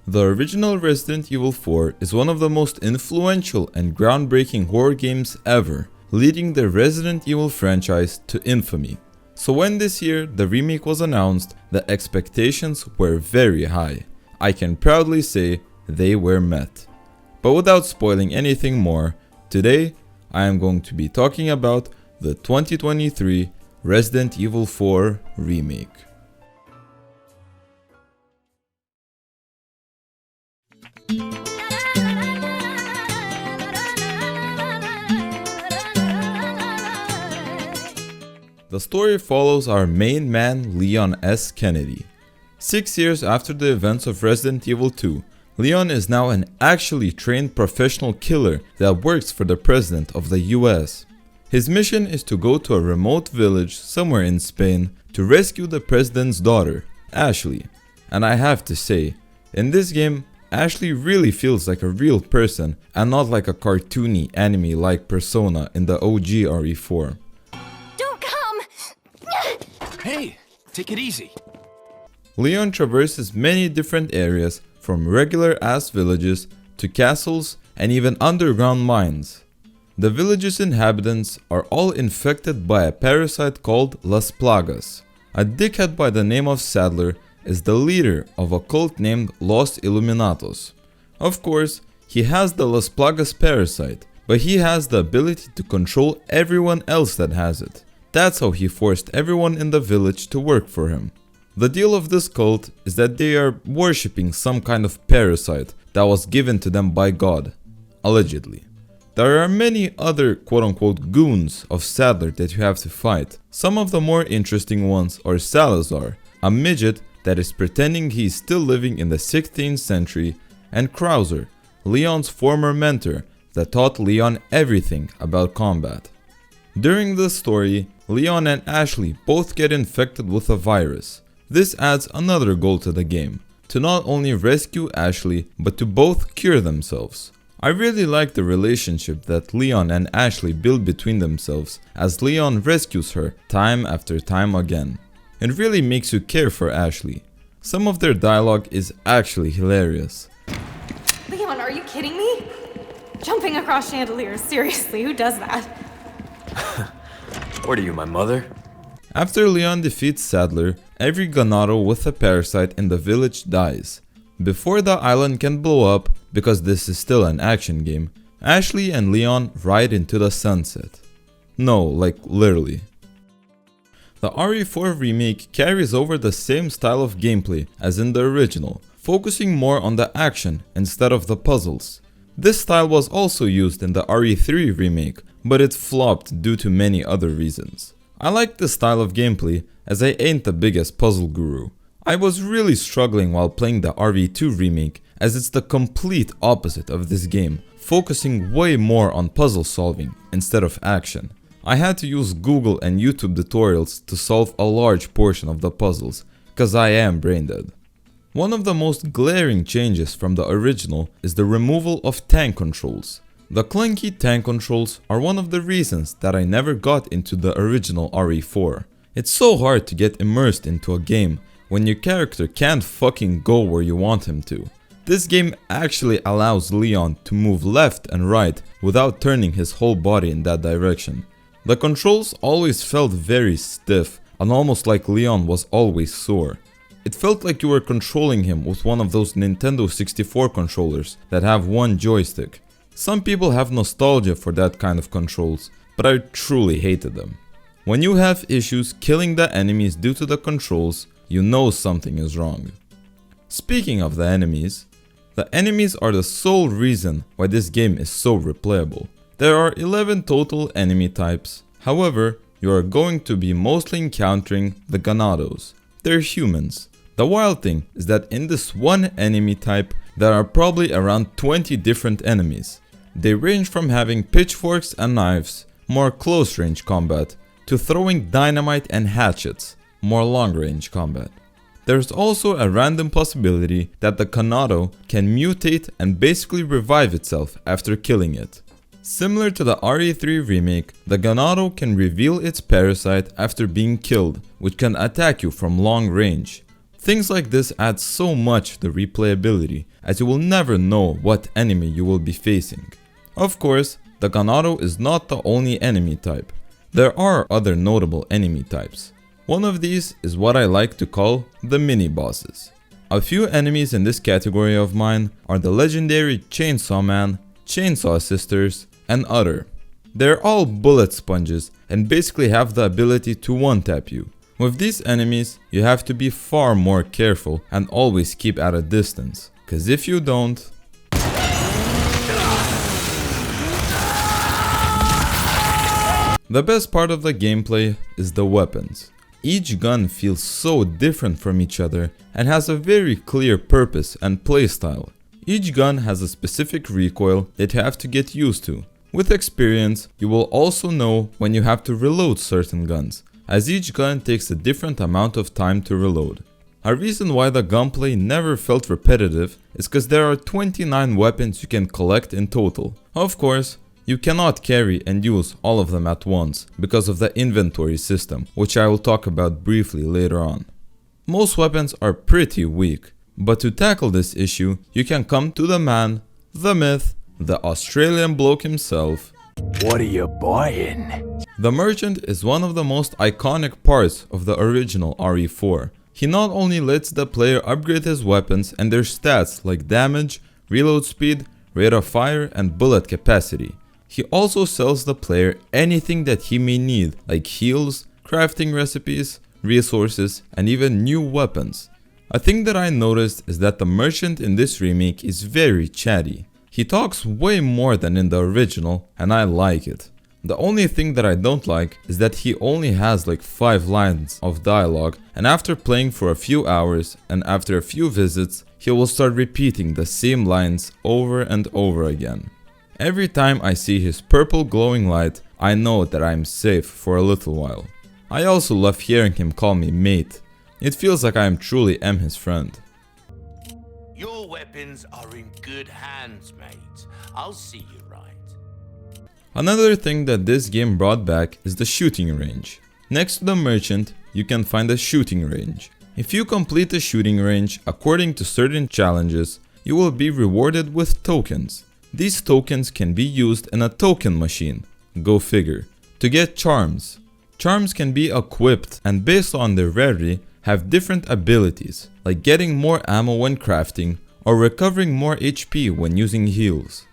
The original Resident Evil 4 is one of the most influential and groundbreaking horror games ever, leading the Resident Evil franchise to infamy. So when this year the remake was announced, the expectations were very high. I can proudly say they were met. But without spoiling anything more, today I am going to be talking about the 2023 Resident Evil 4 Remake. The story follows our main man, Leon S. Kennedy. 6 years after the events of Resident Evil 2, Leon is now an actually trained professional killer that works for the President of the US. His mission is to go to a remote village somewhere in Spain to rescue the President's daughter, Ashley. And I have to say, in this game, Ashley really feels like a real person and not like a cartoony anime-like persona in the OG RE4. Hey, take it easy. Leon traverses many different areas, from regular ass villages to castles and even underground mines. The village's inhabitants are all infected by a parasite called Las Plagas. A dickhead by the name of Sadler is the leader of a cult named Los Illuminatos. Of course, he has the Las Plagas parasite, but he has the ability to control everyone else that has it. That's how he forced everyone in the village to work for him. The deal of this cult is that they are worshipping some kind of parasite that was given to them by God, allegedly. There are many other quote-unquote goons of Sadler that you have to fight. Some of the more interesting ones are Salazar, a midget that is pretending he is still living in the 16th century, and Krauser, Leon's former mentor that taught Leon everything about combat. During this story, Leon and Ashley both get infected with a virus. This adds another goal to the game, to not only rescue Ashley, but to both cure themselves. I really like the relationship that Leon and Ashley build between themselves as Leon rescues her time after time again. It really makes you care for Ashley. Some of their dialogue is actually hilarious. Leon, are you kidding me? Jumping across chandeliers, seriously, who does that? What are you, my mother? After Leon defeats Sadler, every Ganado with a parasite in the village dies. Before the island can blow up, because this is still an action game, Ashley and Leon ride into the sunset. No, like literally. The RE4 remake carries over the same style of gameplay as in the original, focusing more on the action instead of the puzzles. This style was also used in the RE3 remake, but it flopped due to many other reasons. I like this style of gameplay as I ain't the biggest puzzle guru. I was really struggling while playing the RE2 remake as it's the complete opposite of this game, focusing way more on puzzle solving instead of action. I had to use Google and YouTube tutorials to solve a large portion of the puzzles, cause I am brain dead. One of the most glaring changes from the original is the removal of tank controls. The clunky tank controls are one of the reasons that I never got into the original RE4. It's so hard to get immersed into a game when your character can't fucking go where you want him to. This game actually allows Leon to move left and right without turning his whole body in that direction. The controls always felt very stiff and almost like Leon was always sore. It felt like you were controlling him with one of those Nintendo 64 controllers that have one joystick. Some people have nostalgia for that kind of controls, but I truly hated them. When you have issues killing the enemies due to the controls, you know something is wrong. Speaking of the enemies are the sole reason why this game is so replayable. There are 11 total enemy types, however, you are going to be mostly encountering the Ganados. They're humans. The wild thing is that in this one enemy type, there are probably around 20 different enemies. They range from having pitchforks and knives, more close range combat, to throwing dynamite and hatchets, more long range combat. There's also a random possibility that the Ganado can mutate and basically revive itself after killing it. Similar to the RE3 remake, the Ganado can reveal its parasite after being killed, which can attack you from long range. Things like this add so much to replayability, as you will never know what enemy you will be facing. Of course, the Ganado is not the only enemy type. There are other notable enemy types. One of these is what I like to call the mini-bosses. A few enemies in this category of mine are the legendary Chainsaw Man, Chainsaw Sisters, and other. They're all bullet sponges and basically have the ability to one-tap you. With these enemies, you have to be far more careful and always keep at a distance, cause if you don't... The best part of the gameplay is the weapons. Each gun feels so different from each other and has a very clear purpose and playstyle. Each gun has a specific recoil that you have to get used to. With experience, you will also know when you have to reload certain guns, as each gun takes a different amount of time to reload. A reason why the gunplay never felt repetitive is because there are 29 weapons you can collect in total. Of course, you cannot carry and use all of them at once because of the inventory system, which I will talk about briefly later on. Most weapons are pretty weak, but to tackle this issue, you can come to the man, the myth, the Australian bloke himself. What are you buying? The merchant is one of the most iconic parts of the original RE4. He not only lets the player upgrade his weapons and their stats like damage, reload speed, rate of fire, and bullet capacity. He also sells the player anything that he may need, like heals, crafting recipes, resources, and even new weapons. A thing that I noticed is that the merchant in this remake is very chatty. He talks way more than in the original, and I like it. The only thing that I don't like is that he only has like 5 lines of dialogue, and after playing for a few hours and after a few visits, he will start repeating the same lines over and over again. Every time I see his purple glowing light, I know that I am safe for a little while. I also love hearing him call me mate. It feels like I am truly his friend. Your weapons are in good hands, mate. I'll see you right. Another thing that this game brought back is the shooting range. Next to the merchant, you can find a shooting range. If you complete the shooting range according to certain challenges, you will be rewarded with tokens. These tokens can be used in a token machine, go figure, to get charms. Charms can be equipped and based on their rarity have different abilities, like getting more ammo when crafting or recovering more HP when using heals.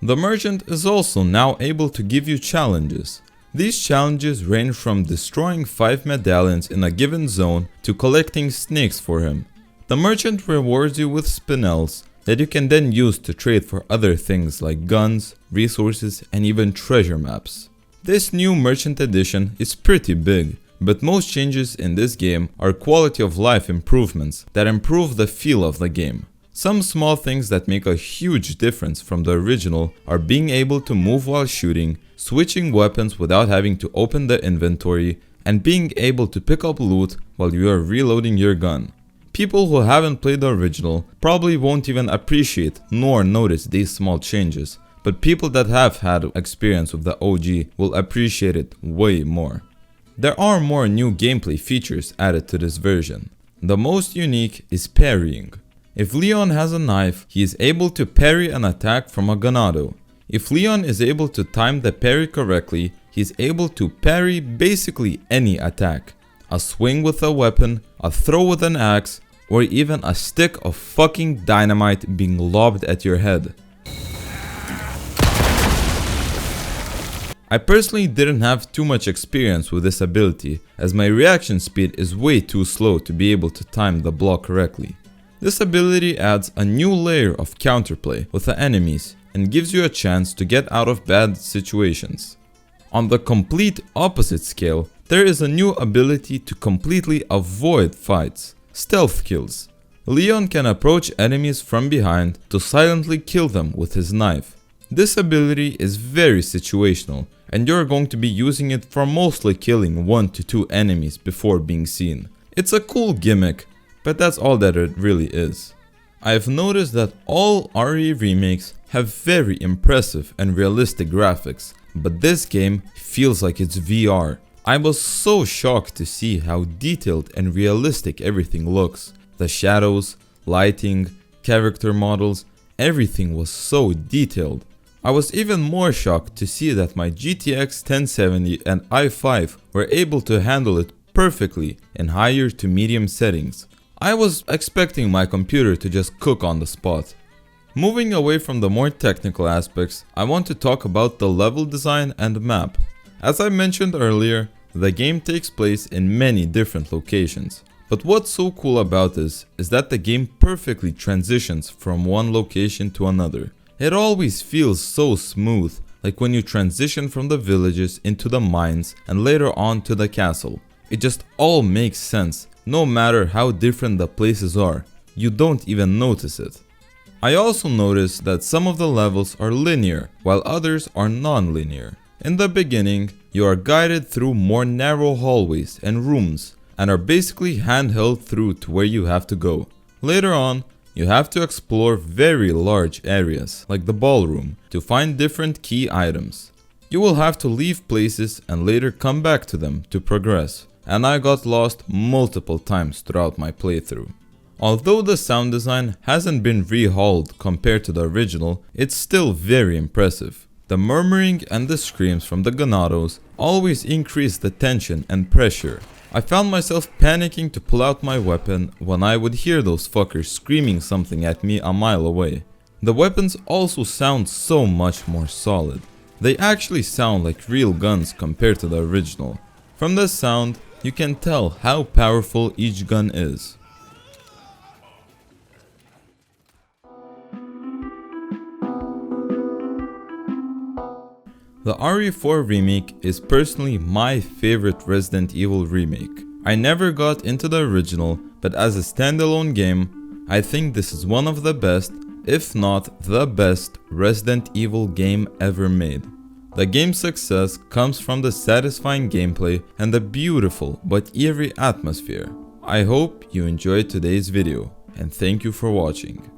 The merchant is also now able to give you challenges. These challenges range from destroying 5 medallions in a given zone to collecting snakes for him. The merchant rewards you with spinels that you can then use to trade for other things like guns, resources, and even treasure maps. This new merchant edition is pretty big, but most changes in this game are quality of life improvements that improve the feel of the game. Some small things that make a huge difference from the original are being able to move while shooting, switching weapons without having to open the inventory, and being able to pick up loot while you are reloading your gun. People who haven't played the original probably won't even appreciate nor notice these small changes, but people that have had experience with the OG will appreciate it way more. There are more new gameplay features added to this version. The most unique is parrying. If Leon has a knife, he is able to parry an attack from a Ganado. If Leon is able to time the parry correctly, he is able to parry basically any attack. A swing with a weapon, a throw with an axe, or even a stick of fucking dynamite being lobbed at your head. I personally didn't have too much experience with this ability, as my reaction speed is way too slow to be able to time the block correctly. This ability adds a new layer of counterplay with the enemies and gives you a chance to get out of bad situations. On the complete opposite scale, there is a new ability to completely avoid fights. Stealth kills. Leon can approach enemies from behind to silently kill them with his knife. This ability is very situational, and you're going to be using it for mostly killing 1 to 2 enemies before being seen. It's a cool gimmick, but that's all that it really is. I've noticed that all RE remakes have very impressive and realistic graphics, but this game feels like it's VR. I was so shocked to see how detailed and realistic everything looks. The shadows, lighting, character models, everything was so detailed. I was even more shocked to see that my GTX 1070 and i5 were able to handle it perfectly in higher to medium settings. I was expecting my computer to just cook on the spot. Moving away from the more technical aspects, I want to talk about the level design and map. As I mentioned earlier, the game takes place in many different locations. But what's so cool about this is that the game perfectly transitions from one location to another. It always feels so smooth, like when you transition from the villages into the mines and later on to the castle. It just all makes sense, no matter how different the places are. You don't even notice it. I also noticed that some of the levels are linear, while others are non-linear. In the beginning, you are guided through more narrow hallways and rooms, and are basically handheld through to where you have to go. Later on, you have to explore very large areas, like the ballroom, to find different key items. You will have to leave places and later come back to them to progress, and I got lost multiple times throughout my playthrough. Although the sound design hasn't been rehauled compared to the original, it's still very impressive. The murmuring and the screams from the Ganados always increase the tension and pressure. I found myself panicking to pull out my weapon when I would hear those fuckers screaming something at me a mile away. The weapons also sound so much more solid. They actually sound like real guns compared to the original. From the sound, you can tell how powerful each gun is. The RE4 Remake is personally my favorite Resident Evil remake. I never got into the original, but as a standalone game, I think this is one of the best, if not the best, Resident Evil game ever made. The game's success comes from the satisfying gameplay and the beautiful but eerie atmosphere. I hope you enjoyed today's video, and thank you for watching.